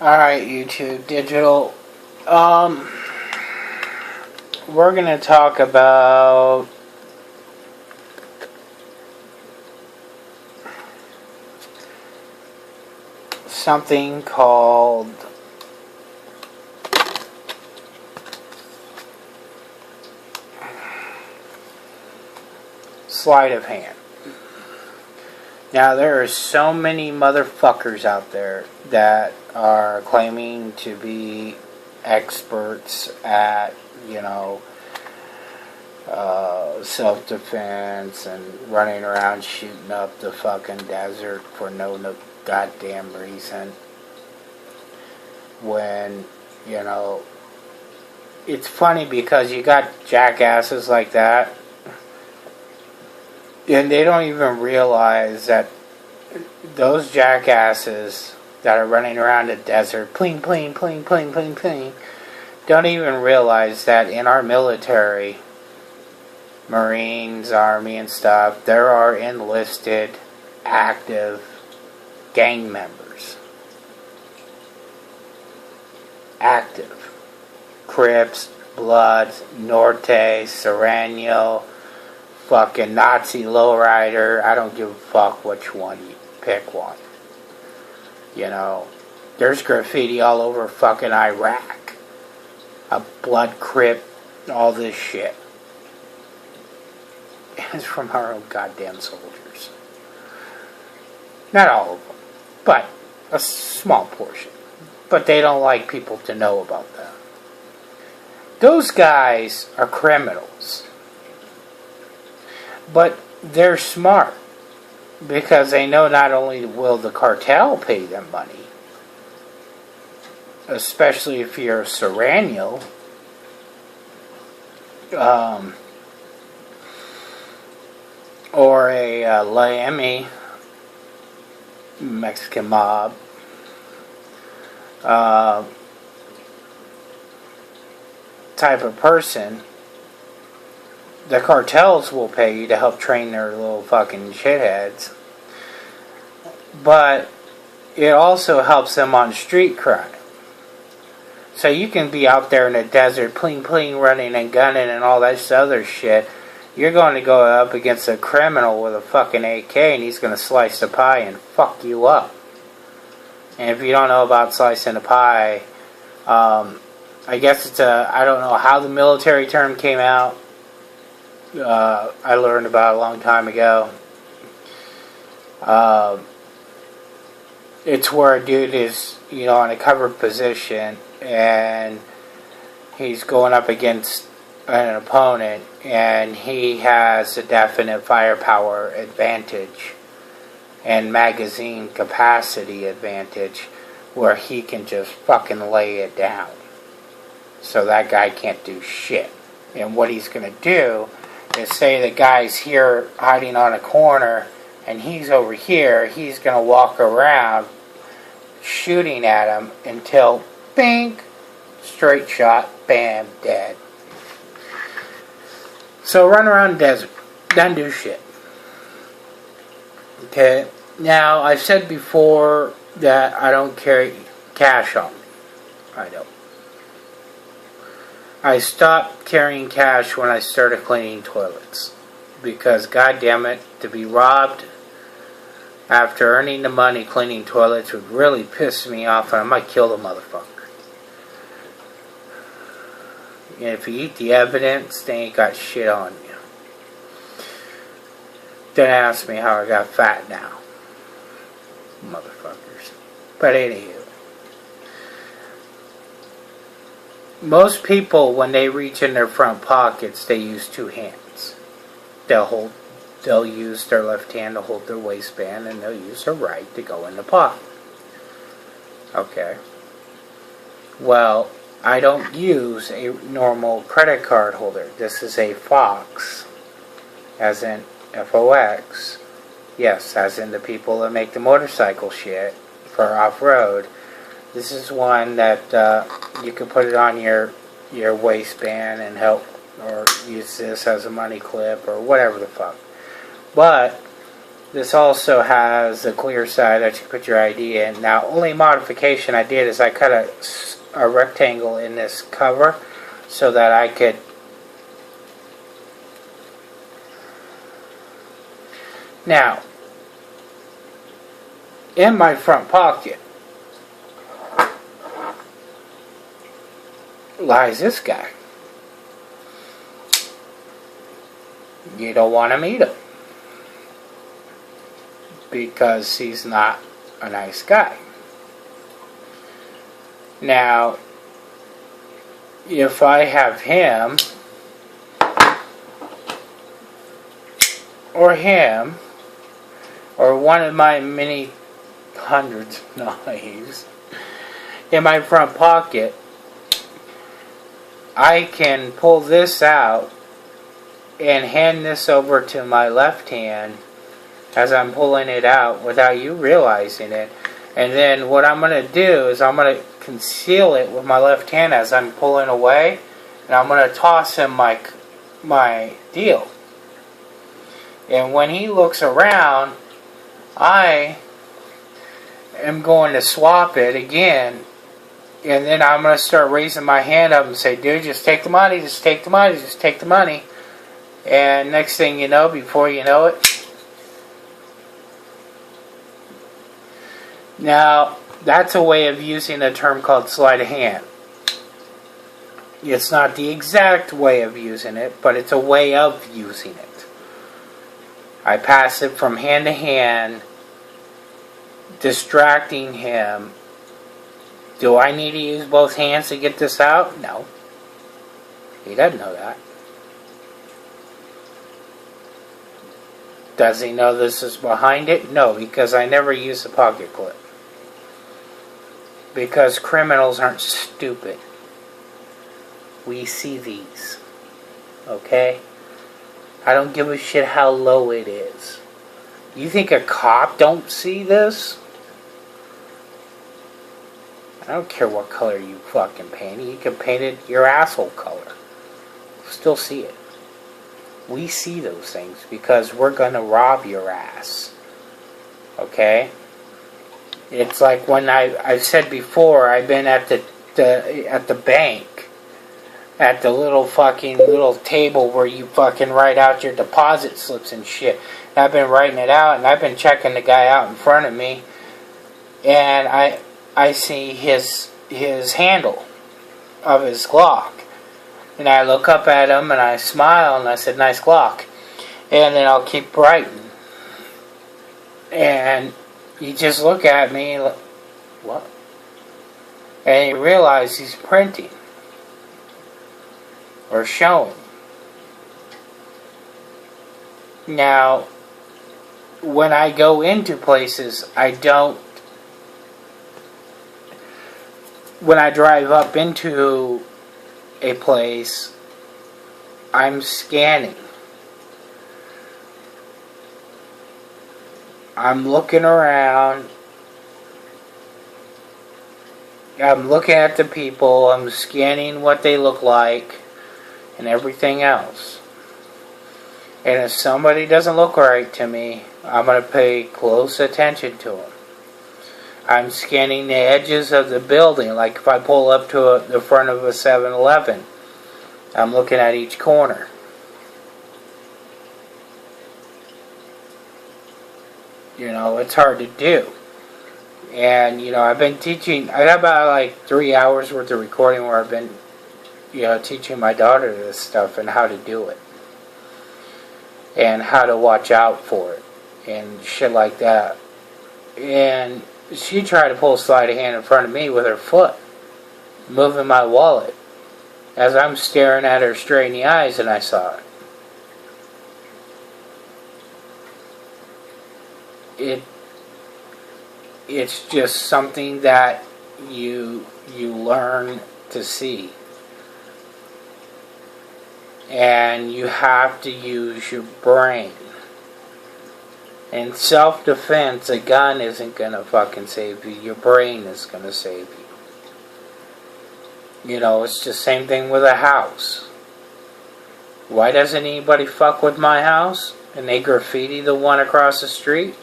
Alright, YouTube Digital. We're going to talk about something called sleight of hand. Now, there are so many motherfuckers out there that are claiming to be experts at, self-defense and running around shooting up the fucking desert for no goddamn reason. When, it's funny because you got jackasses like that, and they don't even realize that those jackasses that are running around the desert, pling, pling, pling, pling, pling, pling, don't even realize that in our military, Marines, Army, and stuff, there are enlisted, active gang members. Active. Crips, Bloods, Norte, Serrano, fucking Nazi lowrider. I don't give a fuck which one you pick one. There's graffiti all over fucking Iraq. A blood crip, all this shit. It's from our own goddamn soldiers. Not all of them, but a small portion. But they don't like people to know about that. Those guys are criminals. But they're smart, because they know not only will the cartel pay them money, especially if you're a Serrano, or a Miami Mexican mob, type of person. The cartels will pay you to help train their little fucking shitheads. But it also helps them on street crime. So you can be out there in the desert, pling pling, running and gunning and all that other shit. You're going to go up against a criminal with a fucking AK and he's going to slice the pie and fuck you up. And if you don't know about slicing the pie, I guess it's I don't know how the military term came out. I learned about it a long time ago. It's where a dude is, in a covered position and he's going up against an opponent and he has a definite firepower advantage and magazine capacity advantage where he can just fucking lay it down. So that guy can't do shit. And what he's going to do is say the guy's here hiding on a corner and he's over here, he's going to walk around shooting at him until, bing, straight shot, bam, dead. So run around the desert, don't do shit. Okay, now I've said before that I don't carry cash on me. I don't. I stopped carrying cash when I started cleaning toilets. Because, goddammit, to be robbed after earning the money cleaning toilets would really piss me off and I might kill the motherfucker. And if you eat the evidence, they ain't got shit on you. Don't ask me how I got fat now. Motherfuckers. But anywho. Most people, when they reach in their front pockets, they use two hands. They'll use their left hand to hold their waistband, and they'll use their right to go in the pocket. Okay. Well, I don't use a normal credit card holder. This is a Fox, as in F-O-X. Yes, as in the people that make the motorcycle shit for off-road. This is one that you can put it on your waistband and help, or use this as a money clip or whatever the fuck. But This also has a clear side that you put your ID in. Now, only modification I did is I cut a rectangle in this cover so that I could now in my front pocket lies this guy. You don't want to meet him because he's not a nice guy. Now, if I have him or one of my many hundreds of knives in my front pocket, I can pull this out and hand this over to my left hand as I'm pulling it out without you realizing it. And then what I'm going to do is I'm going to conceal it with my left hand as I'm pulling away, and I'm going to toss him my deal. And when he looks around, I am going to swap it again, and then I'm going to start raising my hand up and say, dude, just take the money, just take the money, just take the money. And next thing you know, before you know it, now that's a way of using a term called sleight of hand. It's not the exact way of using it, but it's a way of using it. I pass it from hand to hand, distracting him. Do I need to use both hands to get this out? No. He doesn't know that. Does he know this is behind it? No, because I never use a pocket clip. Because criminals aren't stupid. We see these. Okay? I don't give a shit how low it is. You think a cop don't see this? I don't care what color you fucking paint it. You can paint it your asshole color. Still see it. We see those things because we're gonna rob your ass. Okay? It's like when I've said before, I've been at the bank, at the little table where you fucking write out your deposit slips and shit. And I've been writing it out, and I've been checking the guy out in front of me, and I see his handle of his Glock. And I look up at him and I smile and I said, nice Glock. And then I'll keep writing. And he just look at me like, what? And he realizes he's printing. Or showing. Now, when I go into places, when I drive up into a place, I'm scanning. I'm looking around. I'm looking at the people. I'm scanning what they look like and everything else. And if somebody doesn't look right to me, I'm going to pay close attention to them. I'm scanning the edges of the building, like if I pull up to the front of a 7-Eleven, I'm looking at each corner. You know, it's hard to do. And, you know, I've been teaching, I got about like 3 hours worth of recording where I've been, you know, teaching my daughter this stuff and how to do it. And how to watch out for it. And shit like that. And she tried to pull a sleight of hand in front of me with her foot, moving my wallet, as I'm staring at her straight in the eyes, and I saw it. It's just something that you learn to see. And you have to use your brain. In self-defense, a gun isn't going to fucking save you. Your brain is going to save you. You know, it's the same thing with a house. Why doesn't anybody fuck with my house? and they graffiti the one across the street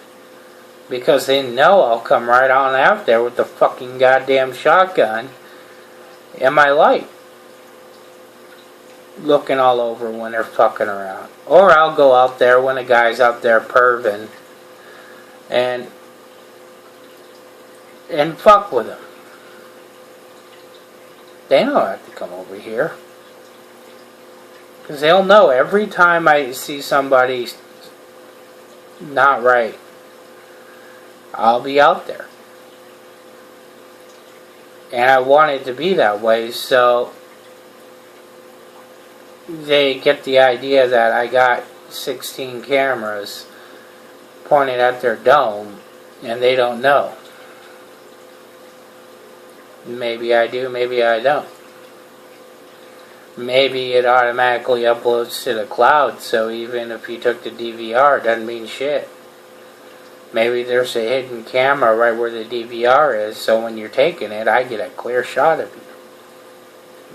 because they know I'll come right on out there with the fucking goddamn shotgun and my light, looking all over when they're fucking around. Or I'll go out there when a guy's out there perving and fuck with him. They don't have to come over here. Because they'll know every time I see somebody not right, I'll be out there. And I want it to be that way, so they get the idea that I got 16 cameras pointed at their dome, and they don't know. Maybe I do, maybe I don't. Maybe it automatically uploads to the cloud, so even if you took the DVR, it doesn't mean shit. Maybe there's a hidden camera right where the DVR is, so when you're taking it, I get a clear shot of you.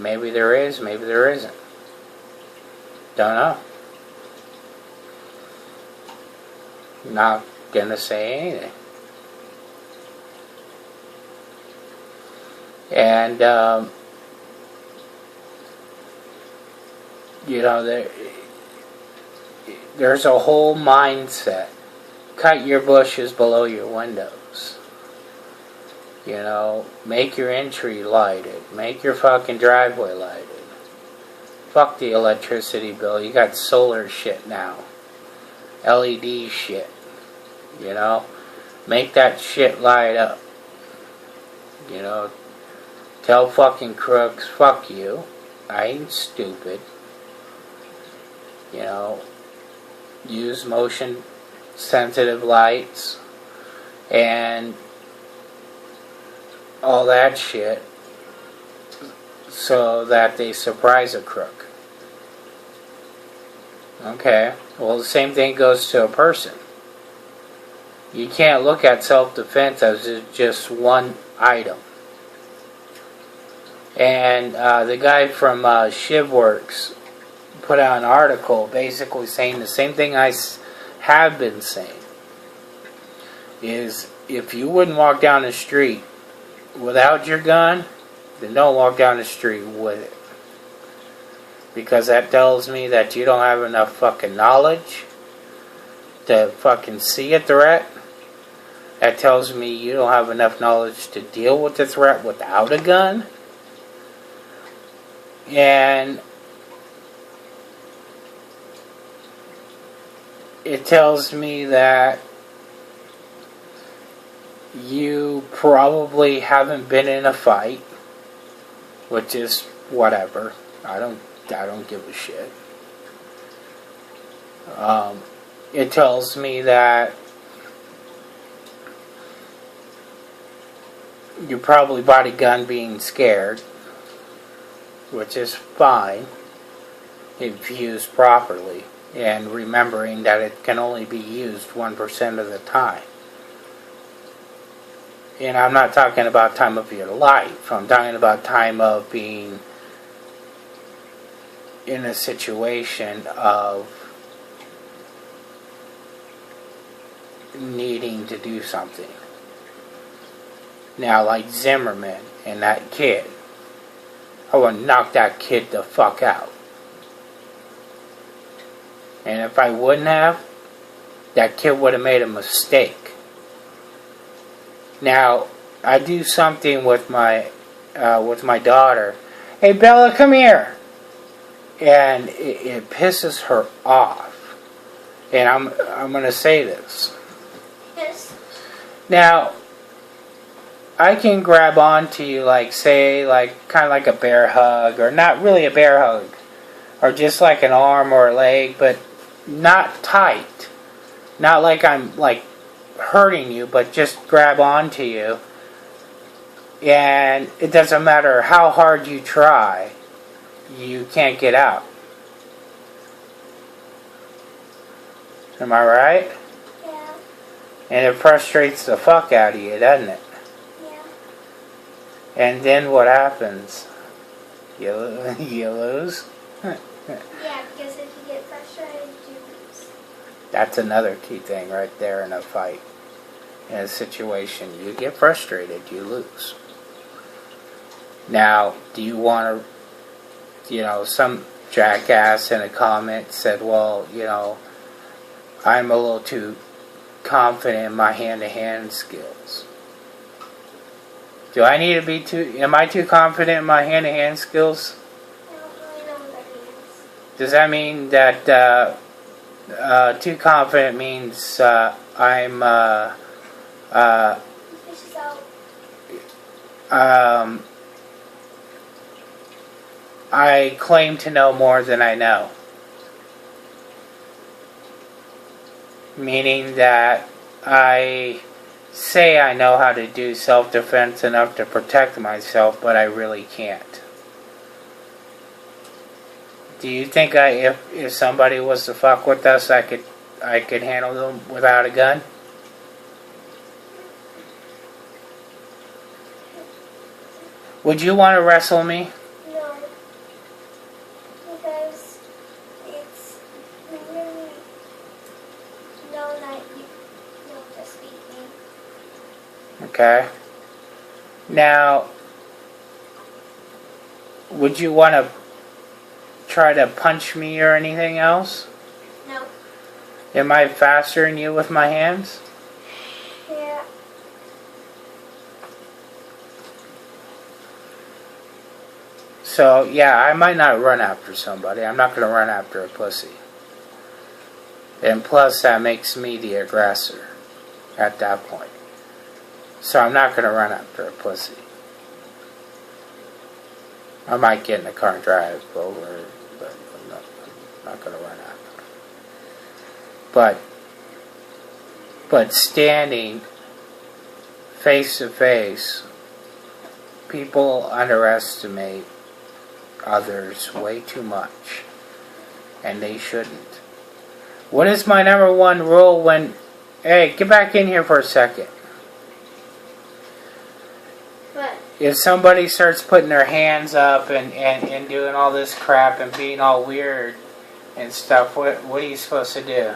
Maybe there is, maybe there isn't. Don't know. Not gonna say anything. And, you know, there's a whole mindset. Cut your bushes below your windows. You know, make your entry lighted. Make your fucking driveway lighted. Fuck the electricity bill. You got solar shit now. LED shit. You know, make that shit light up. You know, tell fucking crooks, fuck you. I ain't stupid. You know, use motion sensitive lights and all that shit so that they surprise a crook. Okay, well, the same thing goes to a person. You can't look at self-defense as just one item. And the guy from ShivWorks put out an article basically saying the same thing I have been saying. Is if you wouldn't walk down the street without your gun, then don't walk down the street with it. Because that tells me that you don't have enough fucking knowledge to fucking see a threat. That tells me you don't have enough knowledge to deal with the threat without a gun. And it tells me that you probably haven't been in a fight, which is whatever. I don't give a shit. It tells me that you probably bought a gun being scared, which is fine if used properly, and remembering that it can only be used 1% of the time. And I'm not talking about time of your life. I'm talking about time of being in a situation of needing to do something. Now, like Zimmerman and that kid, I would knock that kid the fuck out. And if I wouldn't have, that kid would have made a mistake. Now, I do something with my daughter. Hey, Bella, come here. And it pisses her off. And I'm going to say this. Yes. Now, I can grab onto you like, say, like kind of like a bear hug, or not really a bear hug, or just like an arm or a leg, but not tight. Not like I'm like hurting you, but just grab onto you. And it doesn't matter how hard you try, you can't get out. Am I right? Yeah. And it frustrates the fuck out of you, doesn't it? Yeah. And then what happens? You lose? Yeah, because if you get frustrated, you lose. That's another key thing right there in a fight. In a situation, you get frustrated, you lose. Now, do you want to, some jackass in a comment said, well, I'm a little too confident in my hand-to-hand skills. Do I need to be am I too confident in my hand-to-hand skills? I don't really know what that means. Does that mean that too confident means I'm Fish out. I claim to know more than I know? Meaning that I say I know how to do self-defense enough to protect myself, but I really can't. Do you think if somebody was to fuck with us, I could handle them without a gun? Would you want to wrestle me? No. Because it's really known that you'll just beat me. Okay. Now, would you want to try to punch me or anything else? No. Am I faster than you with my hands? Yeah. So, yeah, I might not run after somebody. I'm not going to run after a pussy. And plus, that makes me the aggressor at that point. So I'm not going to run after a pussy. I might get in the car and drive over, but I'm not going to run after it. But standing face to face, people underestimate others way too much, and they shouldn't. What is my number one rule when... Hey, get back in here for a second. What? If somebody starts putting their hands up and doing all this crap and being all weird and stuff, what are you supposed to do?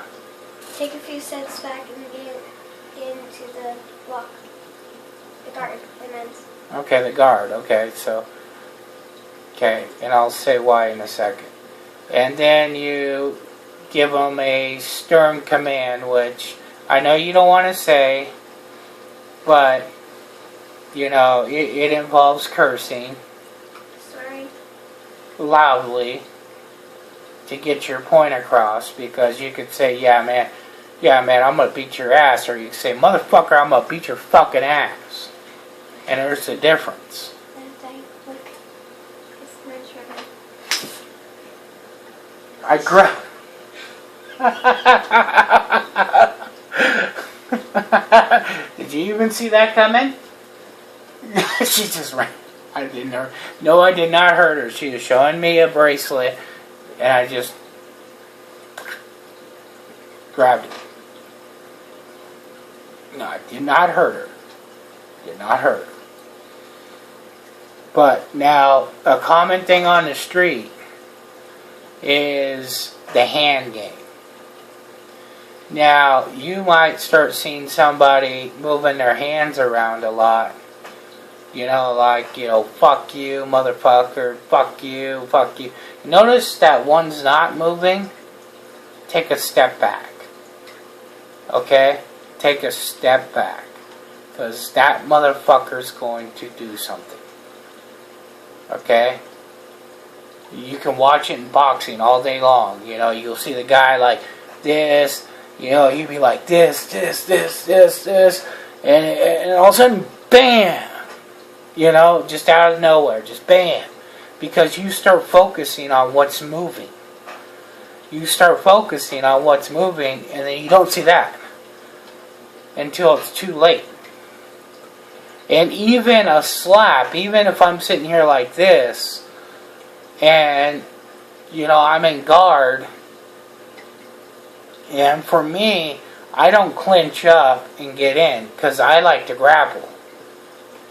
Take a few steps back and get into the block. The guard, I meant. Okay, the guard. Okay, so... Okay, and I'll say why in a second. And then you give them a stern command, which I know you don't want to say, but, it involves cursing Sorry. loudly to get your point across, because you could say, yeah, man, I'm going to beat your ass, or you could say, motherfucker, I'm going to beat your fucking ass. And there's a difference. I grab... Did you even see that coming? She just ran. I did not hurt her. She was showing me a bracelet, and I just grabbed it. No, I did not hurt her. Did not hurt her. But now, a common thing on the street is the hand game. Now, you might start seeing somebody moving their hands around a lot. Fuck you, motherfucker, fuck you, fuck you. Notice that one's not moving. Take a step back. Okay? Take a step back. Because that motherfucker's going to do something. Okay? You can watch it in boxing all day long. You'll see the guy like this. He'd be like this. And all of a sudden, bam! Just out of nowhere. Just bam. Because you start focusing on what's moving. You start focusing on what's moving, and then you don't see that until it's too late. And even a slap, even if I'm sitting here like this, and, I'm in guard, and for me, I don't clinch up and get in, because I like to grapple.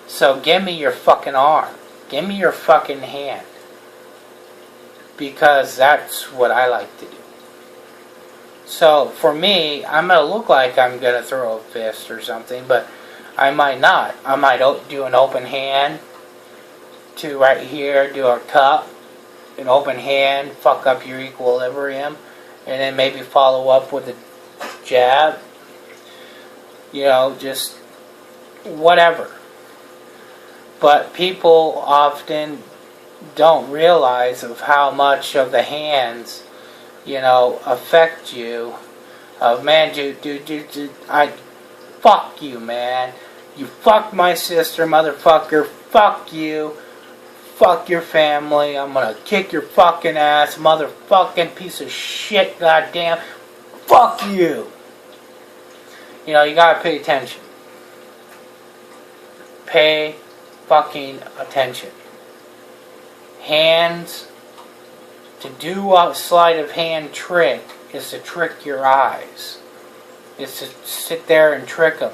So give me your fucking arm. Give me your fucking hand. Because that's what I like to do. So for me, I'm going to look like I'm going to throw a fist or something, but I might not. I might do an open hand to right here, do a cup, an open hand, fuck up your equilibrium, and then maybe follow up with a jab. Just whatever. But people often don't realize of how much of the hands, affect you. Man, I fuck you, man. You fucked my sister, motherfucker. Fuck you. Fuck your family. I'm gonna kick your fucking ass, motherfucking piece of shit, goddamn. Fuck you. You gotta pay attention. Pay fucking attention. Hands, to do a sleight of hand trick is to trick your eyes. It's to sit there and trick them.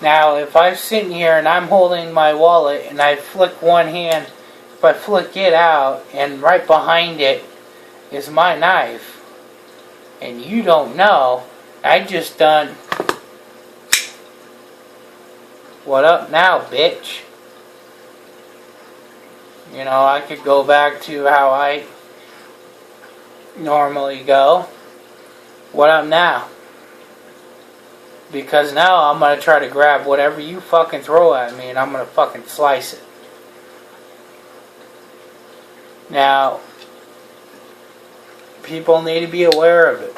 Now, if I'm sitting here and I'm holding my wallet and I flick one hand, if I flick it out and right behind it is my knife, and you don't know, I just done, what up now, bitch? I could go back to how I normally go. What up now? Because now I'm going to try to grab whatever you fucking throw at me and I'm going to fucking slice it. Now, people need to be aware of it.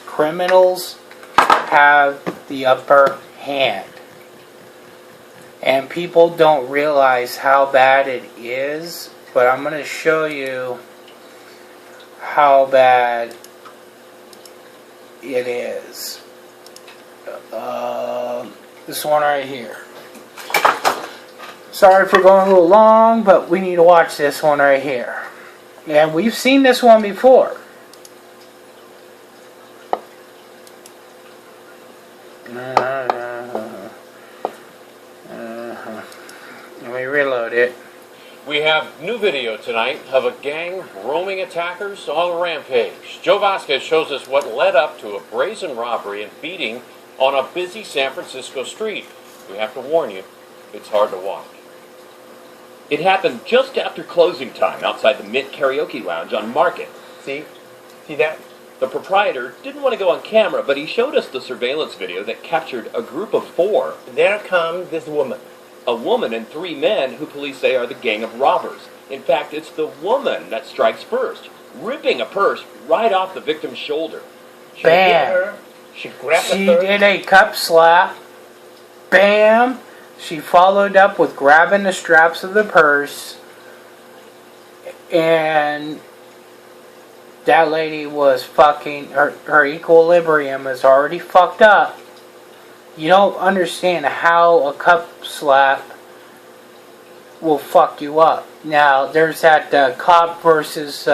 Criminals have the upper hand. And people don't realize how bad it is, but I'm going to show you how bad it is. This one right here. Sorry for going a little long, but we need to watch this one right here. And we've seen this one before. Let me reload it. We have new video tonight of a gang of roaming attackers on a rampage. Joe Vasquez shows us what led up to a brazen robbery and beating on a busy San Francisco street. We have to warn you, it's hard to watch. It happened just after closing time outside the Mint Karaoke Lounge on Market. See that? The proprietor didn't want to go on camera, but he showed us the surveillance video that captured a group of 4. There comes this woman. A woman and 3 men who police say are the gang of robbers. In fact, it's the woman that strikes first, ripping a purse right off the victim's shoulder. She Bam. hit her. She grabbed She the purse. did a cup slap. Bam! She followed up with grabbing the straps of the purse. And that lady was fucking, her equilibrium is already fucked up. You don't understand how a cup slap will fuck you up. Now, there's that cop versus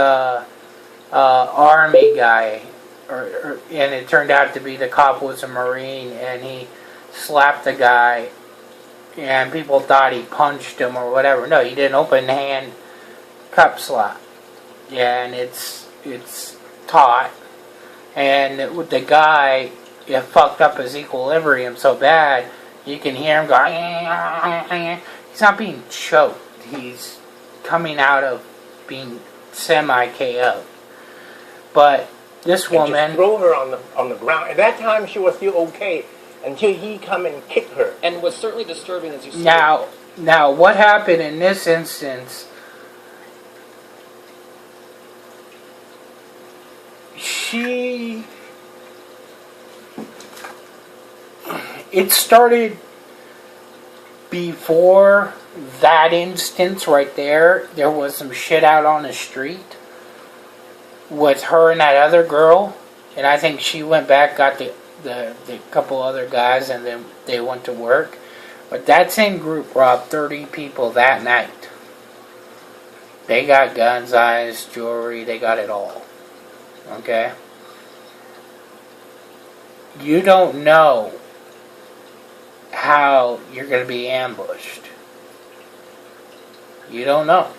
army guy. And it turned out to be the cop was a Marine, and he slapped the guy, and people thought he punched him or whatever. No, he did an open hand cup slap, and it's taught. And with the guy, it fucked up his equilibrium so bad, you can hear him go. He's not being choked. He's coming out of being semi-KO'd. But this woman, just throw her on the ground. At that time, she was still okay until he come and kick her. And was certainly disturbing as you said. Now, what happened in this instance? It started before that instance right there. There was some shit out on the street with her and that other girl, and I think she went back, got the couple other guys, and then they went to work. But that same group robbed 30 people that night. They got guns, eyes, jewelry, they got it all. Okay? You don't know how you're going to be ambushed. You don't know.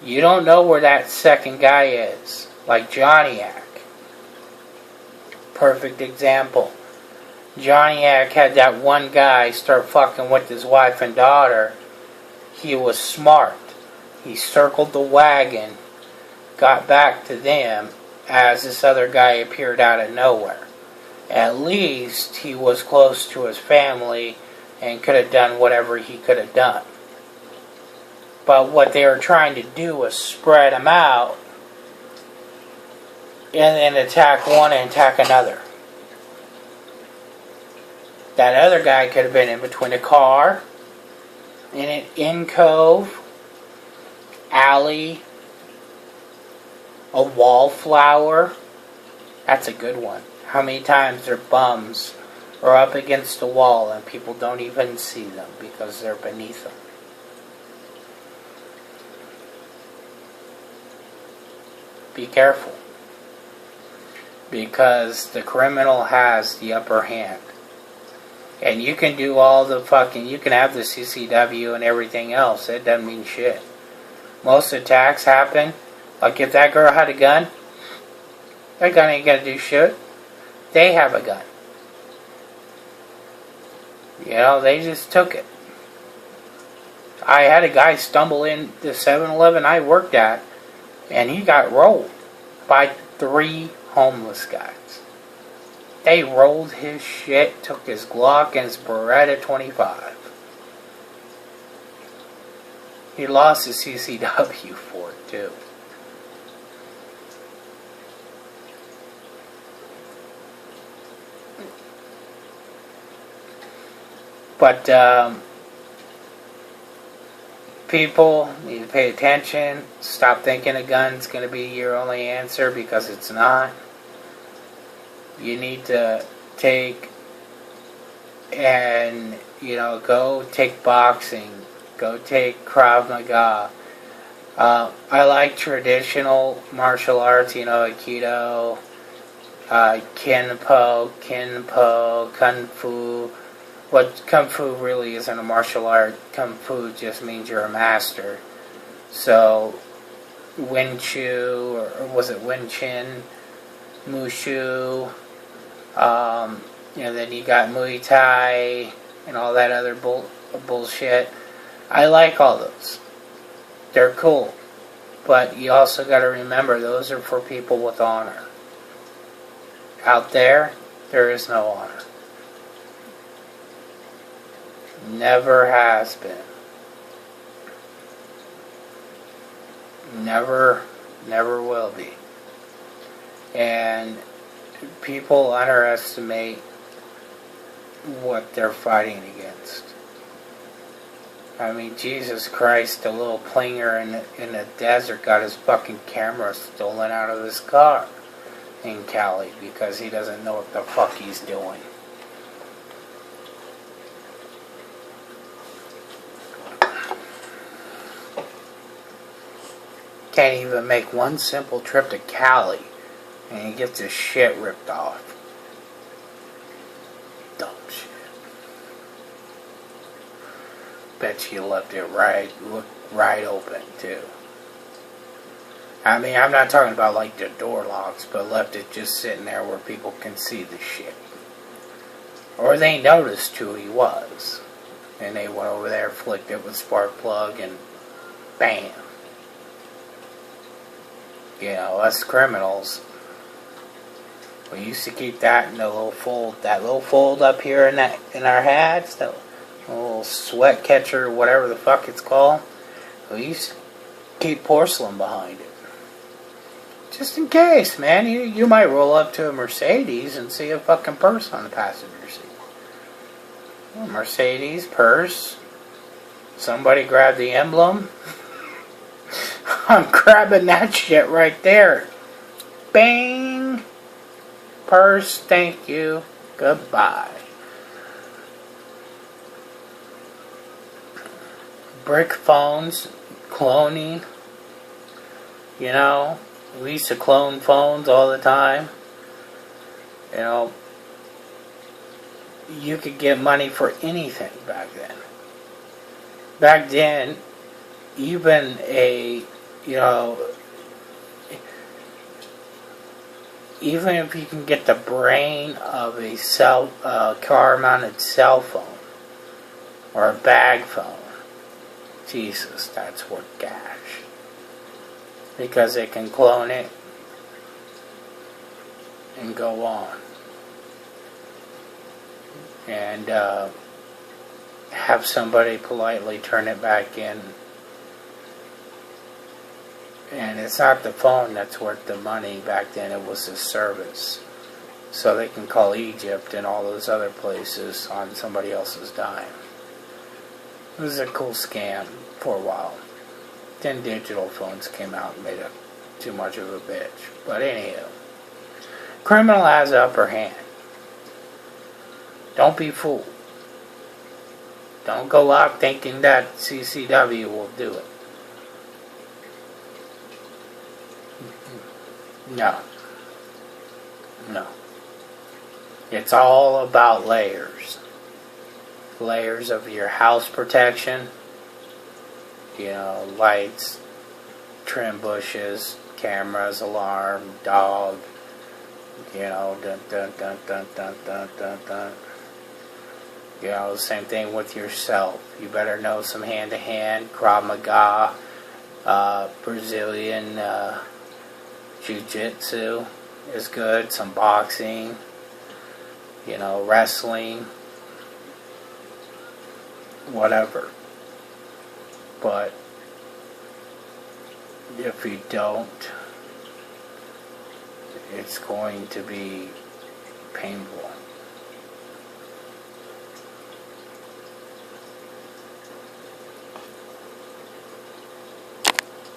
You don't know where that second guy is, like Johnny Ack. perfect example. Johnny had that one guy start fucking with his wife and daughter. He was smart. He circled the wagon, got back to them as this other guy appeared out of nowhere. At least he was close to his family and could have done whatever he could have done. But what they were trying to do was spread them out and then attack one and attack another. That other guy could have been in between a car, in an in-cove, alley, a wallflower. That's a good one. How many times their bums are up against the wall and people don't even see them because they're beneath them? Be careful. Because the criminal has the upper hand. And you can do all the fucking... You can have the CCW and everything else. It doesn't mean shit. Most attacks happen. Like if that girl had a gun, that gun ain't gonna do shit. They have a gun. You know, they just took it. I had a guy stumble in the 7-Eleven I worked at, and he got rolled by 3 homeless guys. They rolled his shit, took his Glock and his Beretta 25. He lost his CCW for it, too. But, people need to pay attention. Stop thinking a gun's going to be your only answer, because it's not. You need to take and, go take boxing. Go take Krav Maga. I like traditional martial arts, Aikido, Kenpo, Kung Fu. What Kung Fu really isn't a martial art. Kung Fu just means you're a master. So, Wing Chun, or was it Wing Chun? Mushu. Then you got Muay Thai and all that other bullshit. I like all those. They're cool. But you also got to remember, those are for people with honor. Out there is no honor. Never has been. Never will be. And people underestimate what they're fighting against. I mean, Jesus Christ, a little plinger in the desert got his fucking camera stolen out of his car in Cali because he doesn't know what the fuck he's doing. Can't even make one simple trip to Cali, and he gets his shit ripped off. Dumb shit. Bet you left it right open, too. I mean, I'm not talking about like the door locks, but left it just sitting there where people can see the shit. Or they noticed who he was, and they went over there, flicked it with spark plug, and bam. Us criminals, we used to keep that in the little fold up here in our hats, that little sweat catcher, whatever the fuck it's called. We used to keep porcelain behind it, just in case, man. You might roll up to a Mercedes and see a fucking purse on the passenger seat. A Mercedes purse. Somebody grabbed the emblem. I'm grabbing that shit right there. Bang! Purse, thank you. Goodbye. Brick phones, cloning. We used to clone phones all the time. You could get money for anything back then. Back then, even even if you can get the brain of a car-mounted cell phone or a bag phone, Jesus, that's worth cash. Because it can clone it and go on. And have somebody politely turn it back in. And it's not the phone that's worth the money. Back then it was the service. So they can call Egypt and all those other places on somebody else's dime. It was a cool scam for a while. Then digital phones came out and made it too much of a bitch. But anyhow, criminal has the upper hand. Don't be fooled. Don't go out thinking that CCW will do it. No. No. It's all about layers. Layers of your house protection. You know, lights, trim bushes, cameras, alarm, dog. You know, dun dun dun dun dun dun dun dun. You know, same thing with yourself. You better know some hand-to-hand, Krav Maga, Brazilian Jiu-Jitsu is good. Some boxing, you know, wrestling, whatever. But if you don't, it's going to be painful.